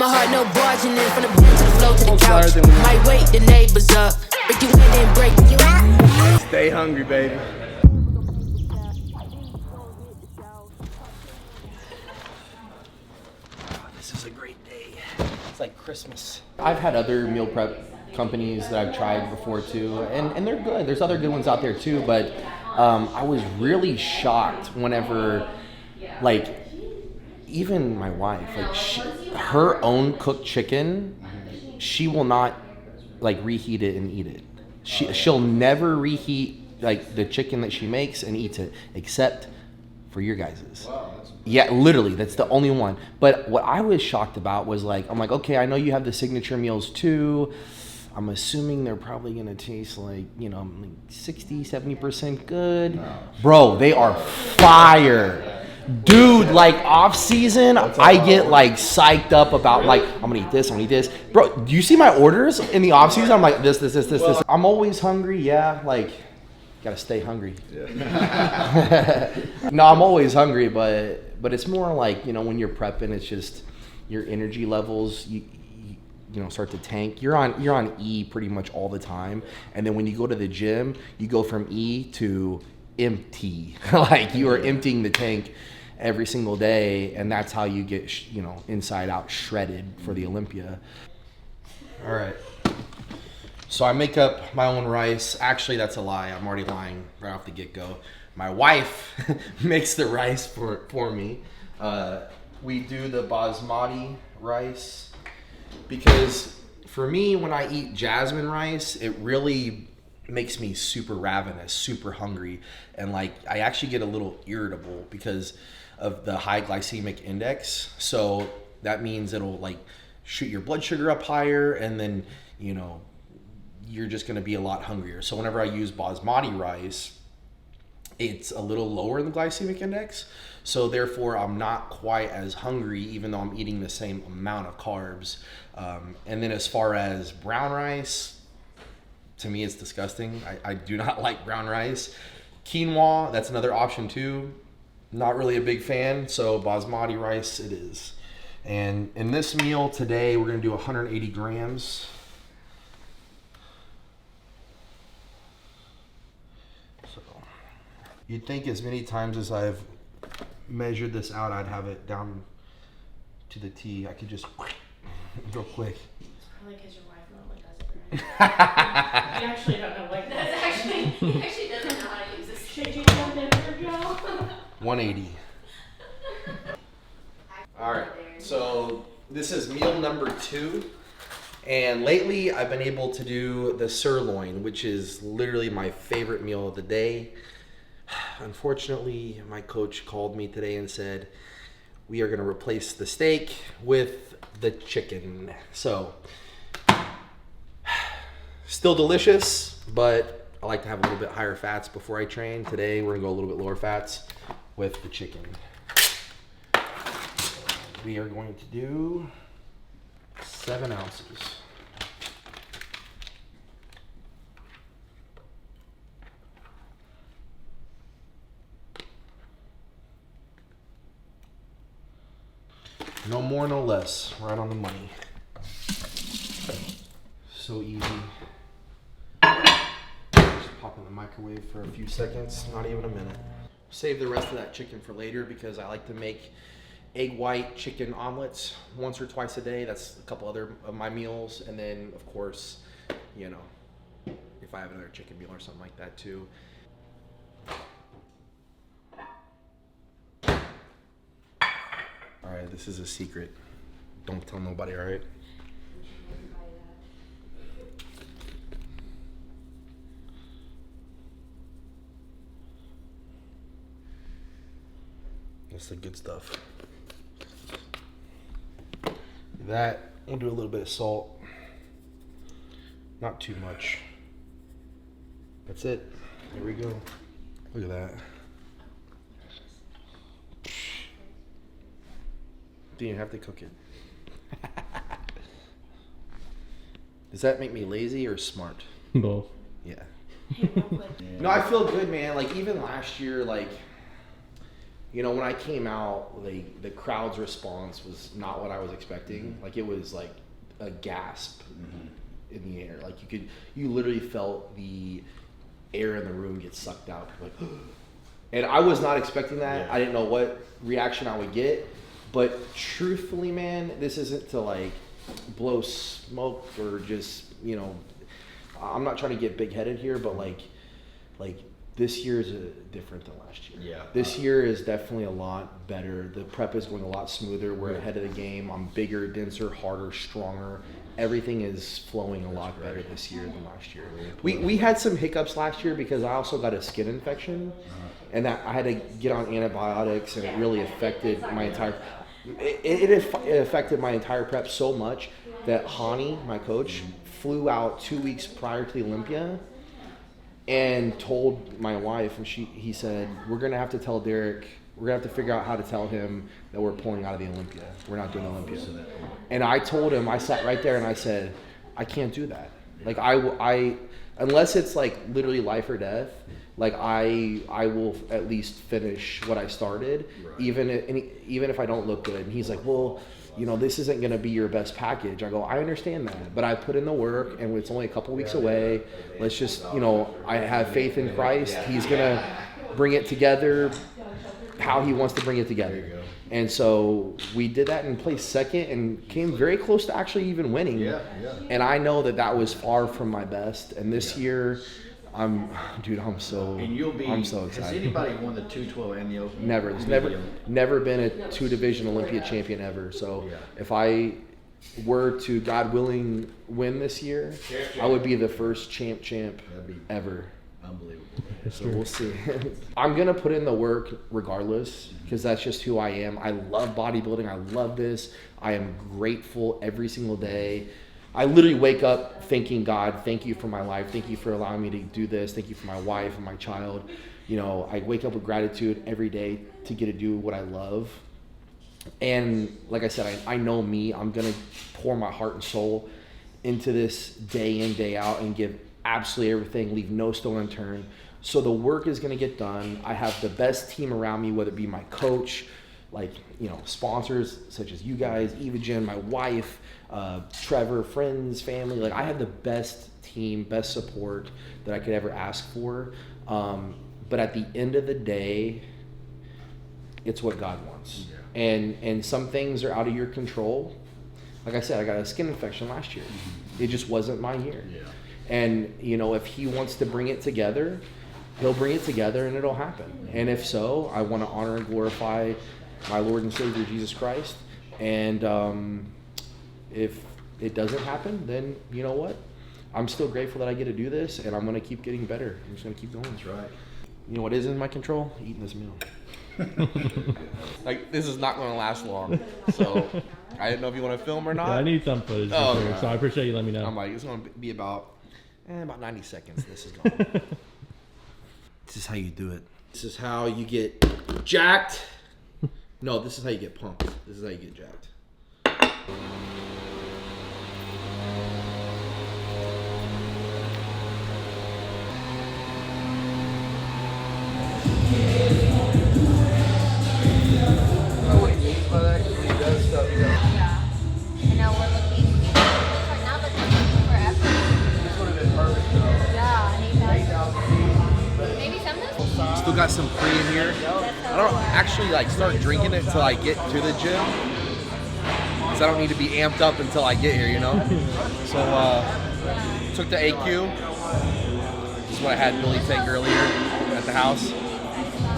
My heart no barging in from the bed to the floor to the couch. Might wake the neighbors up. Break you in and break you out. Stay hungry, baby. This is a great day. It's like Christmas. I've had other meal prep companies that I've tried before too, and they're good. There's other good ones out there too, but I was really shocked whenever, like, even my wife, like, her own cooked chicken, she will not like reheat it and eat it. She'll never reheat like the chicken that she makes and eats it, except for your guys's. Wow, yeah, literally, that's the only one. But what I was shocked about was, like, I'm like, okay, I know you have the signature meals too. I'm assuming they're probably gonna taste like, you know, like 60, 70% good. No. Bro, they are fire. Dude, like off season, I get like psyched up about like, I'm gonna eat this, I'm gonna eat this. Bro, do you see my orders in the off season? I'm like this. I'm always hungry, yeah, like, gotta stay hungry. Yeah. No, I'm always hungry, but it's more like, you know, when you're prepping, it's just your energy levels, you know, start to tank. You're on E pretty much all the time, and then when you go to the gym, you go from E to empty. Like, you are emptying the tank every single day, and that's how you get, you know, inside out shredded for the Olympia. All right. So I make up my own rice. Actually, that's a lie. I'm already lying right off the get-go. My wife makes the rice for me. We do the basmati rice because for me, when I eat jasmine rice, it really makes me super ravenous, super hungry, and like I actually get a little irritable because of the high glycemic index. So that means it'll like shoot your blood sugar up higher, and then, you know, you're just going to be a lot hungrier. So whenever I use basmati rice, it's a little lower in the glycemic index, so therefore I'm not quite as hungry, even though I'm eating the same amount of carbs. And then as far as brown rice, to me it's disgusting. I do not like brown rice. Quinoa, that's another option too. Not really a big fan, so basmati rice it is. And in this meal today, we're gonna do 180 grams. So you'd think as many times as I've measured this out, I'd have it down to the T. I could just real quick. It's probably because your wife normally does it right. You actually don't know what that's actually. He actually doesn't know how to use this. Should you jump in there, Joe? 180. All right, so this is meal number 2, and lately I've been able to do the sirloin, which is literally my favorite meal of the day. Unfortunately, my coach called me today and said we are going to replace the steak with the chicken. So still delicious, but I like to have a little bit higher fats before I train. Today we're going to go a little bit lower fats with the chicken. We are going to do 7 ounces. No more, no less. Right on the money. So easy. Just pop in the microwave for a few seconds, not even a minute. Save the rest of that chicken for later because I like to make egg white chicken omelets once or twice a day. That's a couple other of my meals. And then, of course, you know, if I have another chicken meal or something like that too. All right, this is a secret. Don't tell nobody, all right? That's the good stuff. That, we'll do a little bit of salt. Not too much. That's it. There we go. Look at that. Didn't have to cook it. Does that make me lazy or smart? Both. Yeah. No, I feel good, man. Like, even last year, like, You know, when I came out, like the crowd's response was not what I was expecting. Like it was like a gasp in the air. Like you literally felt the air in the room get sucked out. Like, and I was not expecting that. Yeah. I didn't know what reaction I would get. But truthfully, man, this isn't to like blow smoke or just, you know, I'm not trying to get big headed here, but like this year is different than last year. Yeah. This year is definitely a lot better. The prep is going a lot smoother. We're ahead of the game. I'm bigger, denser, harder, stronger. Everything is flowing a lot better this year than last year. We had some hiccups last year because I also got a skin infection, and that I had to get on antibiotics, and it really affected my entire. It affected my entire prep so much that Hani, my coach, flew out 2 weeks prior to the Olympia and told my wife, and he said, we're going to have to tell Derek, we're going to have to figure out how to tell him that we're pulling out of the Olympia. We're not doing the Olympia. And I told him, I sat right there and I said, I can't do that. Like I unless it's like literally life or death, like I will at least finish what I started, even if I don't look good. And he's like, well, you know, this isn't going to be your best package. I go, I understand that, but I put in the work and it's only a couple weeks away. Let's just, you know, I have faith in Christ. He's going to bring it together how he wants to bring it together. And so we did that and placed second and came very close to actually even winning. And I know that was far from my best. And this year, I'm so excited. Has anybody won the 212 and the Open? Never. There's never been a 2-division Olympia champion ever. So if I were to, God willing, win this year, I would be the first champ ever. Unbelievable. So we'll see. I'm going to put in the work regardless because that's just who I am. I love bodybuilding. I love this. I am grateful every single day. I literally wake up thanking God, thank you for my life. Thank you for allowing me to do this. Thank you for my wife and my child. You know, I wake up with gratitude every day to get to do what I love. And like I said, I know me. I'm going to pour my heart and soul into this day in, day out and give absolutely everything, leave no stone unturned. So the work is going to get done. I have the best team around me, whether it be my coach, like, you know, sponsors such as you guys, Evagen, my wife, Trevor, friends, family. Like, I have the best team, best support that I could ever ask for. But at the end of the day, it's what God wants. And some things are out of your control. Like I said, I got a skin infection last year. It just wasn't my year. And, you know, if he wants to bring it together, he'll bring it together and it'll happen. And if so, I want to honor and glorify my Lord and Savior, Jesus Christ. And if it doesn't happen, then you know what? I'm still grateful that I get to do this, and I'm going to keep getting better. I'm just going to keep going. That's right. You know what is in my control? Eating this meal. Like, this is not going to last long. So, I didn't know if you want to film or not. I need some footage, Oh, for sure, so I appreciate you letting me know. I'm like, it's going to be about 90 seconds. This is gone. This is how you do it. This is how you get jacked. No, this is how you get pumped. This is how you get jacked. Still got some pre in here. I don't actually like start drinking it until I get to the gym, because I don't need to be amped up until I get here, you know. So took the AQ. This is what I had Billy take earlier at the house.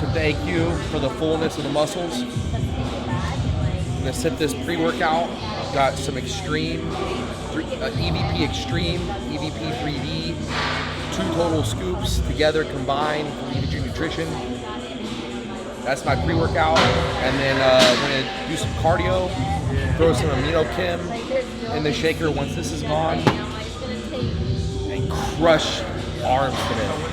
Took the AQ for the fullness of the muscles. I'm gonna sip this pre-workout. Got some Extreme, EVP Extreme, EVP 3D. 2 total scoops together combined from Nutritional. That's my pre-workout, and then we're gonna do some cardio, throw some amino chem in the shaker once this is gone, and crush arms today.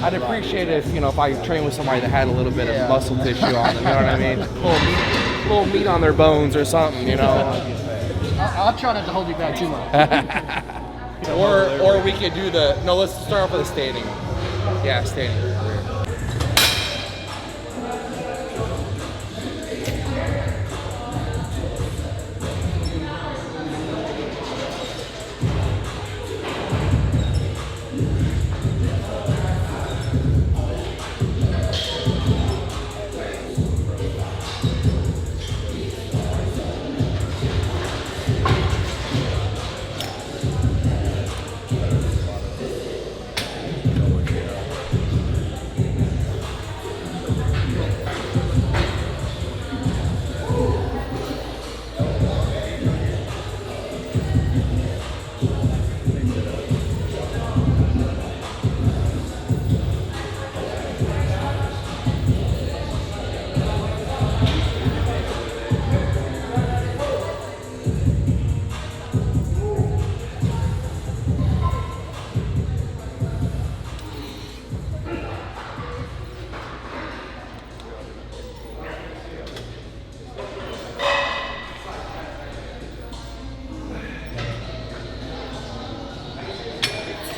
I'd appreciate it if, you know, if I trained with somebody that had a little bit of muscle tissue on them, you know what I mean? A little meat on their bones or something, you know? I'll try not to hold you back too much. Or we could do no, let's start off with a standing. Yeah, standing.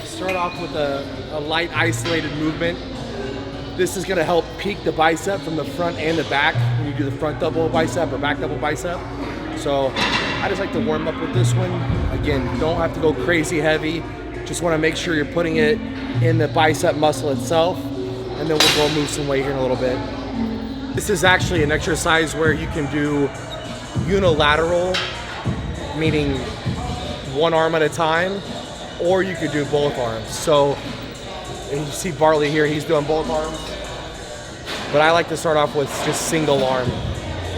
Start off with a light isolated movement. This is gonna help peak the bicep from the front and the back when you do the front double bicep or back double bicep. So I just like to warm up with this one. Again, you don't have to go crazy heavy. Just wanna make sure you're putting it in the bicep muscle itself, and then we'll go move some weight here in a little bit. This is actually an exercise where you can do unilateral, meaning one arm at a time, or you could do both arms. So and you see Bartley here, he's doing both arms. But I like to start off with just single arm.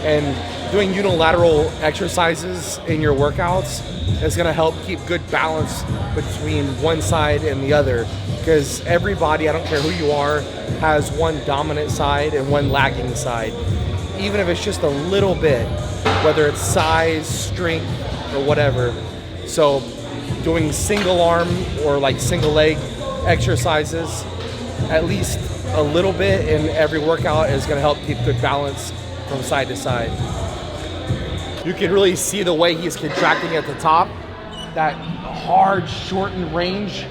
And doing unilateral exercises in your workouts is gonna help keep good balance between one side and the other. Because everybody, I don't care who you are, has one dominant side and one lagging side. Even if it's just a little bit, whether it's size, strength, or whatever. So doing single arm or like single leg exercises at least a little bit in every workout is going to help keep good balance from side to side. You can really see the way he's contracting at the top, that hard shortened range,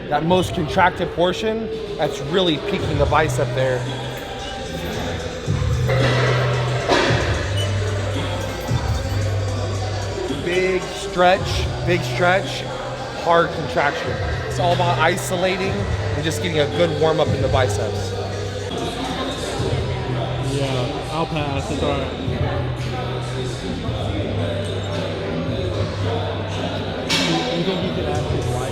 that most contracted portion, that's really peaking the bicep there. Big stretch, hard contraction. It's all about isolating and just getting a good warm up in the biceps. Yeah, I'll pass. It's all right. You think you could ask his wife?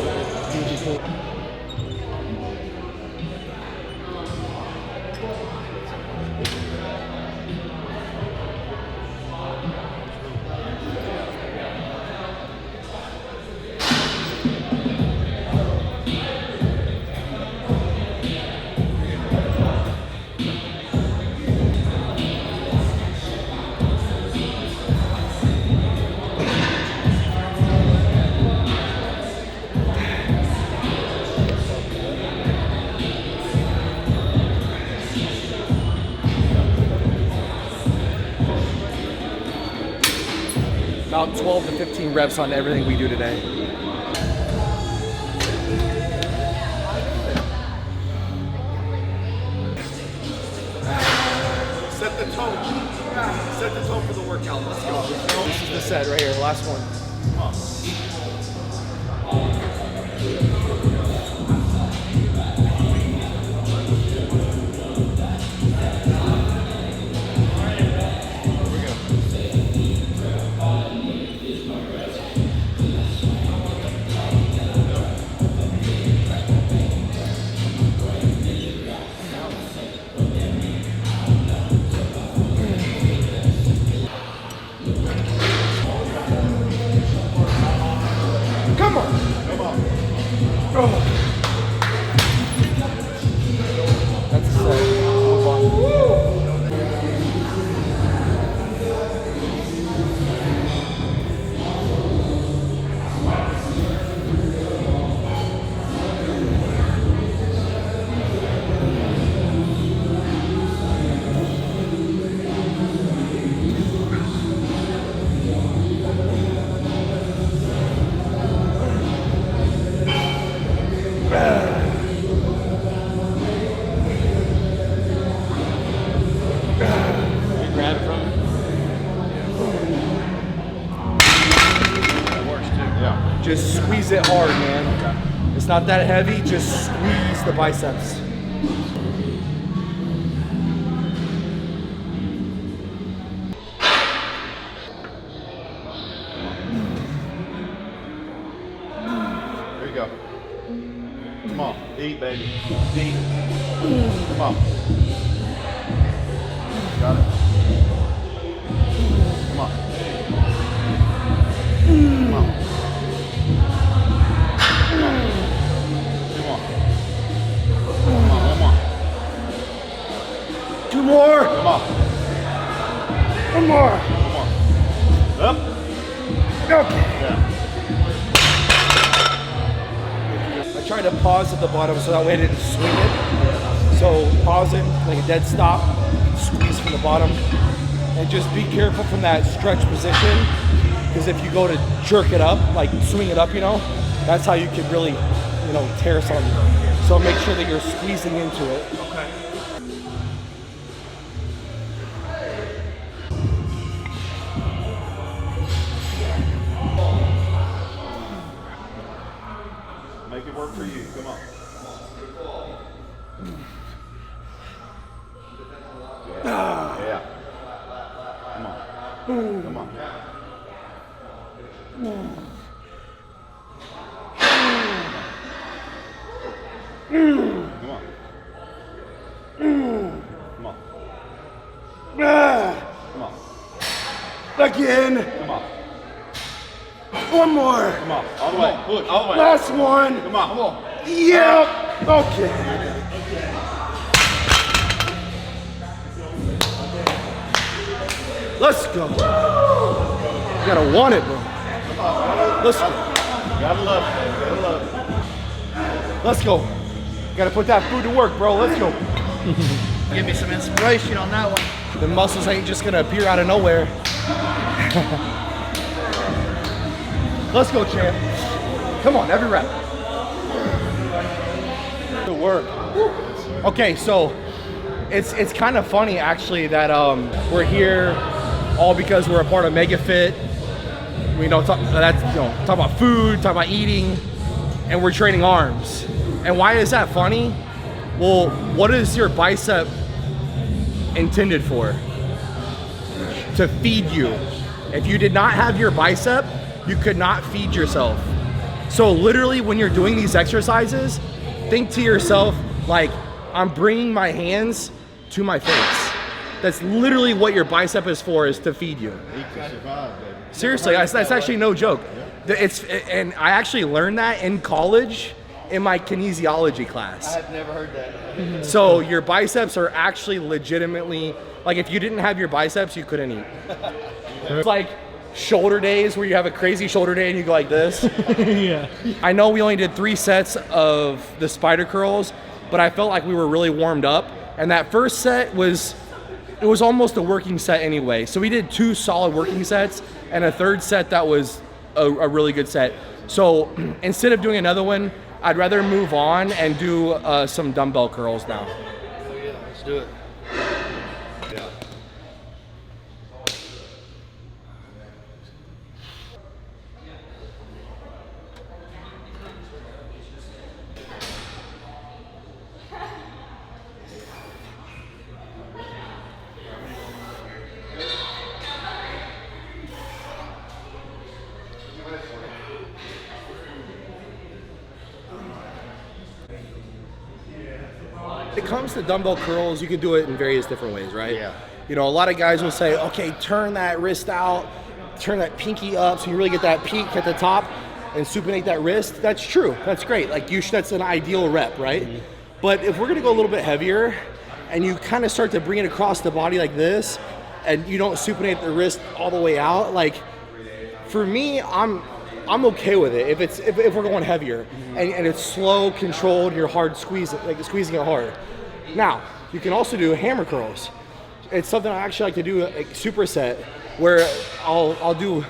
About 12 to 15 reps on everything we do today. Set the tone. Set the tone for the workout. Let's go. This is the set right here, the last one. That's a set. Move on. Just squeeze it hard, man. It's not that heavy, just squeeze the biceps. There you go. Come on, eat, baby. Eat. Come on. Got it. Come on. Come on. Come on. Come on. Come on, one more. 2 more. Come on. 1 more. Come on. Up. Okay. Yeah. I tried to pause at the bottom so that way I didn't swing it. So pause it like a dead stop, squeeze from the bottom, and just be careful from that stretch position, because if you go to jerk it up, like swing it up, you know, that's how you can really, you know, tear something. So make sure that you're squeezing into it. Okay. Make it work for you. Come on. Yeah. Come on. Come on. Come on. Come on. Come on. Again. Come on. 1 more. Come on. All the way. Push. All the way. Last one. Come on. Come on. Yep. Okay. Let's go. You gotta want it, bro. Let's go. Gotta love it. Gotta love it. Let's go. Gotta put that food to work, bro. Let's go. Give me some inspiration on that one. The muscles ain't just gonna appear out of nowhere. Let's go, champ. Come on, every rep. Good work. Okay, so it's kind of funny actually that we're here all because we're a part of MegaFit. We talk about food, talk about eating, and we're training arms. And why is that funny? Well, what is your bicep intended for? To feed you. If you did not have your bicep, you could not feed yourself. So literally when you're doing these exercises, think to yourself, like, I'm bringing my hands to my face. That's literally what your bicep is for, is to feed you. Eat to survive, baby. Seriously, that's actually no joke. And I actually learned that in college in my kinesiology class. I've never heard that. So your biceps are actually legitimately, like if you didn't have your biceps, you couldn't eat. It's like shoulder days where you have a crazy shoulder day and you go like this. Yeah. I know we only did 3 sets of the spider curls, but I felt like we were really warmed up. And that first set was almost a working set anyway. So we did 2 solid working sets and a 3rd set that was a really good set. So instead of doing another one, I'd rather move on and do some dumbbell curls now. Oh yeah, let's do it. Yeah. When it comes to dumbbell curls, you can do it in various different ways, right? Yeah. You know, a lot of guys will say, okay, turn that wrist out, turn that pinky up so you really get that peak at the top and supinate that wrist. That's true. That's great. Like that's an ideal rep, right? Mm-hmm. But if we're gonna go a little bit heavier and you kind of start to bring it across the body like this and you don't supinate the wrist all the way out, like for me, I'm okay with it if we're going heavier and it's slow, controlled, you're hard squeezing it hard. Now, you can also do hammer curls. It's something I actually like to do, like superset, where I'll do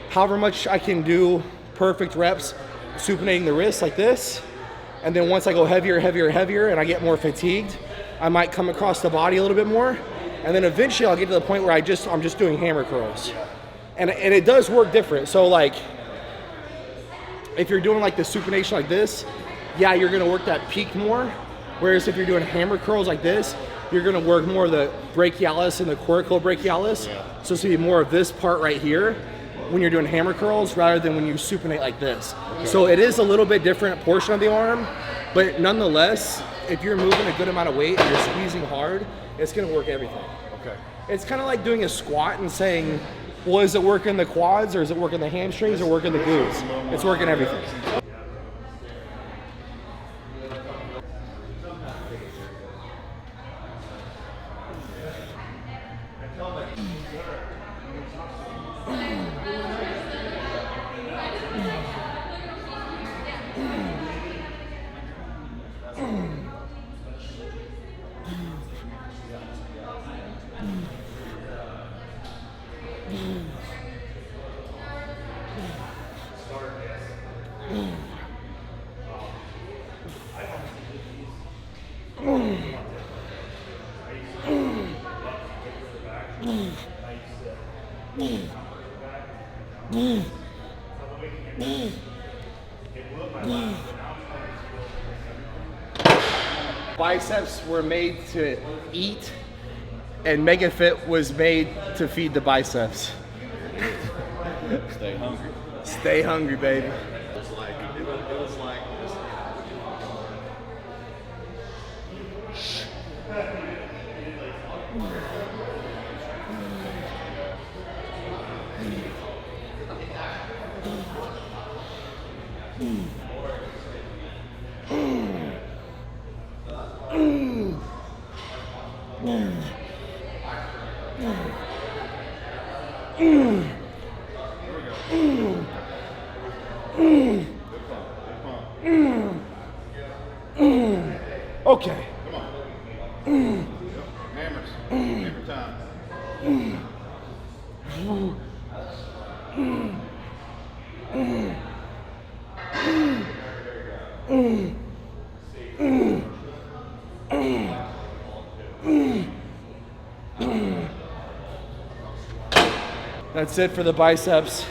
however much I can do, perfect reps, supinating the wrist like this, and then once I go heavier, and I get more fatigued, I might come across the body a little bit more, and then eventually I'll get to the point where I'm just doing hammer curls, and it does work different. So like, if you're doing like the supination like this, yeah, you're gonna work that peak more. Whereas if you're doing hammer curls like this, you're gonna work more of the brachialis and the coracobrachialis. So it's gonna be more of this part right here when you're doing hammer curls rather than when you supinate like this. So it is a little bit different portion of the arm, but nonetheless, if you're moving a good amount of weight and you're squeezing hard, it's gonna work everything. Okay. It's kind of like doing a squat and saying, well, is it working the quads or is it working the hamstrings or working the glutes? It's working everything. Biceps were made to eat, and MegaFit was made to feed the biceps. Stay hungry. Stay hungry, baby. It was like this. Okay. Come on. Hammers. Hammer time. That's it for the biceps.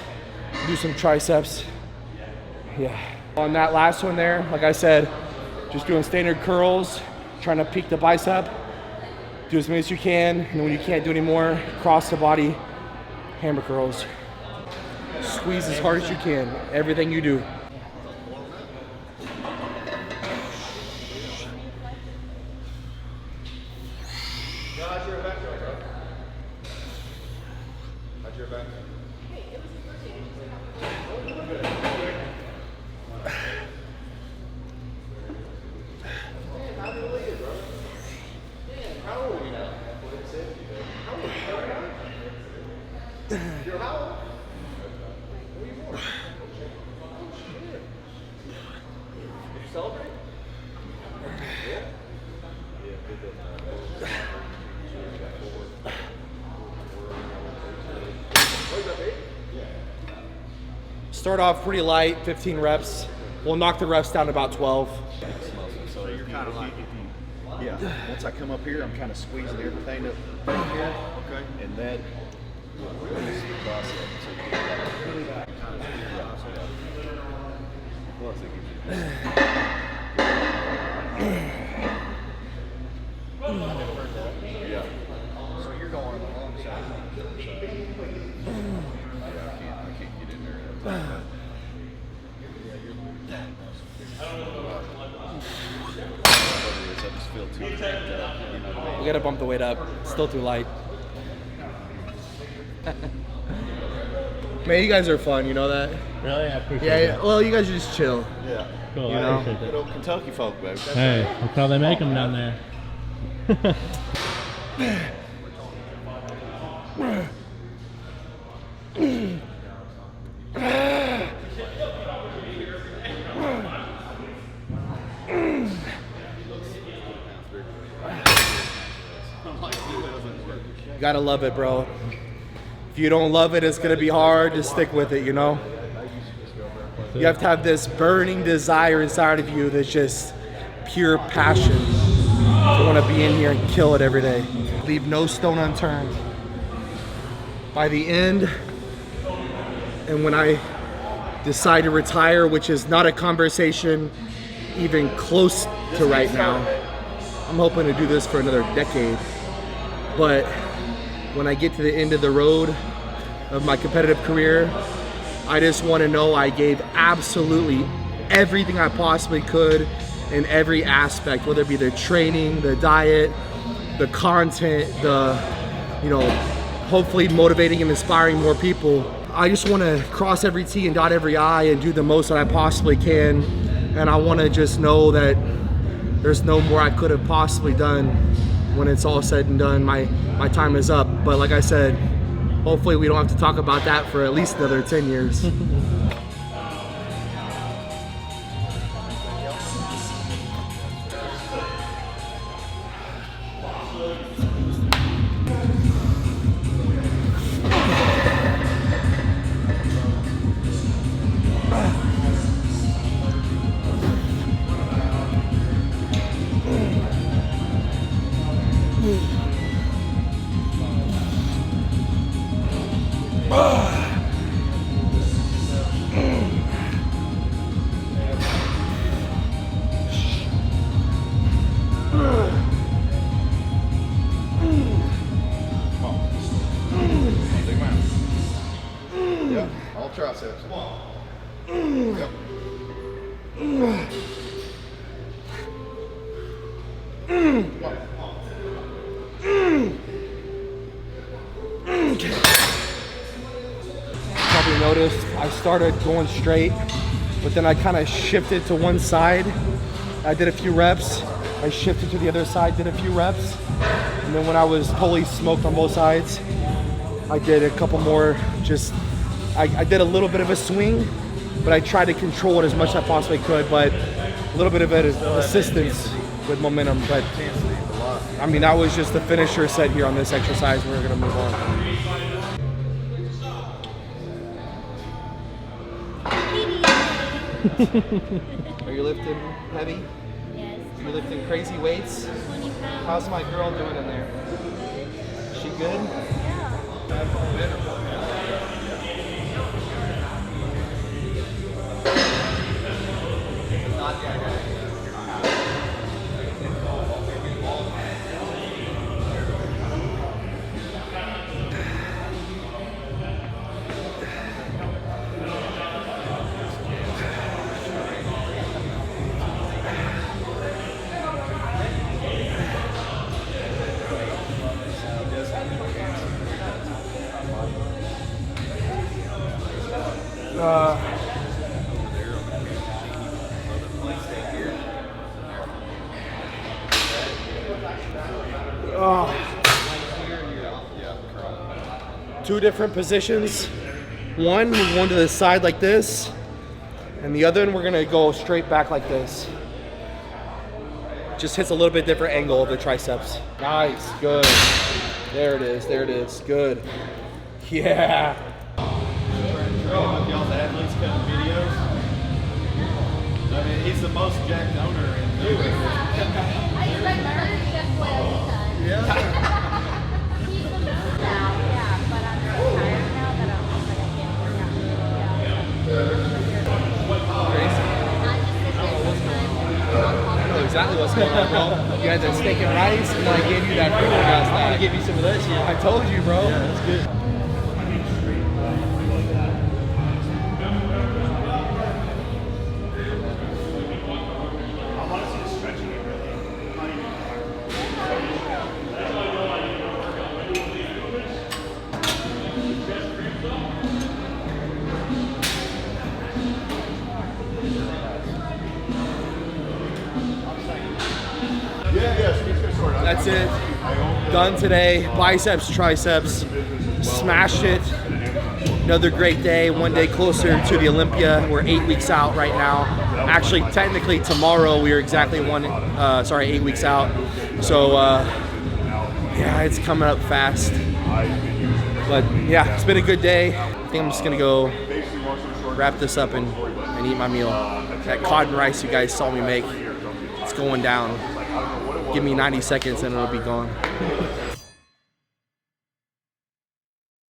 Do some triceps. Yeah. On that last one there, like I said, just doing standard curls, trying to peak the bicep. Do as many as you can, and when you can't do any more, cross the body, hammer curls. Squeeze as hard as you can, everything you do. Start off pretty light, 15 reps. We'll knock the reps down to about 12. So you're kind of like, yeah. Once I come up here, I'm kind of squeezing everything up right here. Okay. And that releases the bicep. So you get that really kind of bicep. Plus it gives you. Yeah. So you're going on the long side. I can't get in there. We gotta bump the weight up. It's still too light. Man, you guys are fun, you know that? Really? I appreciate Yeah, that. well, you guys are just chill. Yeah. Cool, you I know. appreciate Good that. old Kentucky folk, baby. Hey, that's how they make them down there. You gotta love it, bro. If you don't love it, it's gonna be hard to stick with it, you know? You have to have this burning desire inside of you that's just pure passion to want to be in here and kill it every day. Leave no stone unturned. By the end, and when I decide to retire, which is not a conversation even close to right now. I'm hoping to do this for another decade. But when I get to the end of the road of my competitive career, I just want to know I gave absolutely everything I possibly could in every aspect, whether it be the training, the diet, the content, the, hopefully motivating and inspiring more people. I just want to cross every T and dot every I and do the most that I possibly can. And I want to just know that there's no more I could have possibly done when it's all said and done. My time is up. But like I said, hopefully we don't have to talk about that for at least another 10 years. Yeah, all triceps. Yep. Probably noticed I started going straight, but then I kind of shifted to one side. I did a few reps. I shifted to the other side, did a few reps. And then when I was totally smoked on both sides, I did a couple more, I did a little bit of a swing, but I tried to control it as much as I possibly could, but a little bit of it is assistance with momentum. But I mean, that was just the finisher set here on this exercise. We're gonna move on. Are you lifting heavy? Yes. You're lifting crazy weights? 20 pounds. How's my girl doing in there? Is she good? Two different positions. One, we're going to the side like this, and the other one, we're gonna go straight back like this. Just hits a little bit different angle of the triceps. Nice, good. There it is, good. Yeah. Y'all's athletes come videos. I mean, he's the most jacked owner in the I expect my hurt chef play all the time. Yeah. He's the best now, yeah, but I'm so tired now that I'm just like, I can't work out. Crazy. I just sit there sometimes. I know exactly what's going on, bro. You had that steak and rice, and then I gave you that pre-workout snack. I'm gonna give you some of that shit. I told you, bro. Yeah, that's good. That's it. Done today. Biceps, triceps. Smashed it. Another great day. One day closer to the Olympia. We're 8 weeks out right now. Actually, technically tomorrow we are exactly 8 weeks out. So yeah, it's coming up fast. But yeah, it's been a good day. I think I'm just gonna go wrap this up and eat my meal. That cod and rice you guys saw me make, it's going down. Give me 90 seconds and it'll be gone.